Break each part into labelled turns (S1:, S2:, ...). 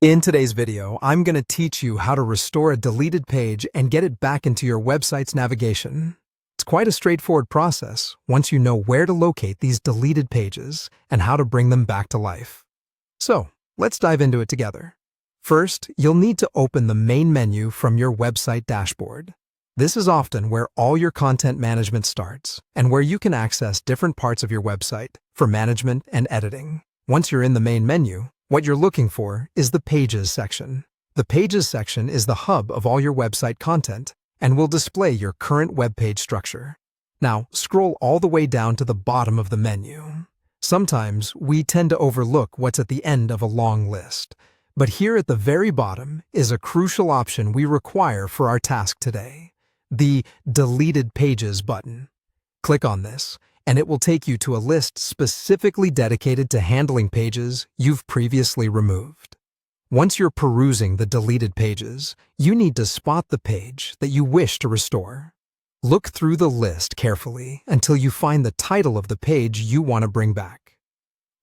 S1: In today's video, I'm going to teach you how to restore a deleted page and get it back into your website's navigation. It's quite a straightforward process once you know where to locate these deleted pages and how to bring them back to life. So, let's dive into it together. First, you'll need to open the main menu from your website dashboard. This is often where all your content management starts and where you can access different parts of your website for management and editing. Once you're in the main menu, what you're looking for is the Pages section. The Pages section is the hub of all your website content and will display your current web page structure. Now, scroll all the way down to the bottom of the menu. Sometimes we tend to overlook what's at the end of a long list, but here at the very bottom is a crucial option we require for our task today: the Deleted Pages button. Click on this, and it will take you to a list specifically dedicated to handling pages you've previously removed. Once you're perusing the deleted pages, you need to spot the page that you wish to restore. Look through the list carefully until you find the title of the page you want to bring back.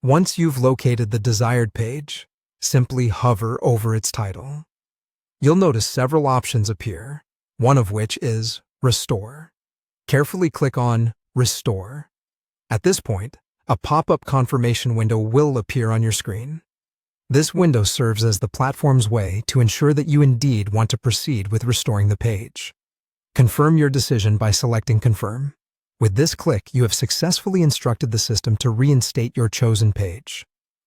S1: Once you've located the desired page, simply hover over its title. You'll notice several options appear, one of which is Restore. Carefully click on Restore. At this point, a pop-up confirmation window will appear on your screen. This window serves as the platform's way to ensure that you indeed want to proceed with restoring the page. Confirm your decision by selecting Confirm. With this click, you have successfully instructed the system to reinstate your chosen page.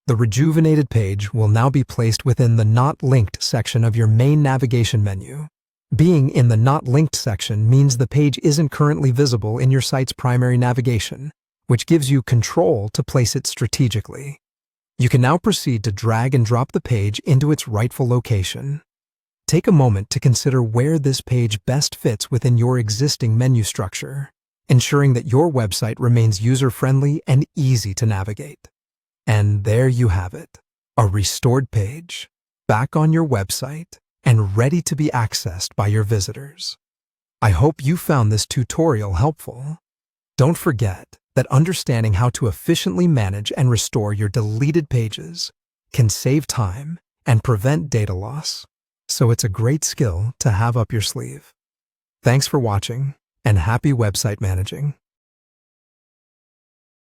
S1: The rejuvenated page will now be placed within the Not Linked section of your main navigation menu. Being in the Not Linked section means the page isn't currently visible in your site's primary navigation, which gives you control to place it strategically. You can now proceed to drag and drop the page into its rightful location. Take a moment to consider where this page best fits within your existing menu structure, ensuring that your website remains user-friendly and easy to navigate. And there you have it, a restored page, back on your website and ready to be accessed by your visitors. I hope you found this tutorial helpful. Don't forget that understanding how to efficiently manage and restore your deleted pages can save time and prevent data loss, so it's a great skill to have up your sleeve. Thanks for watching, and happy website managing.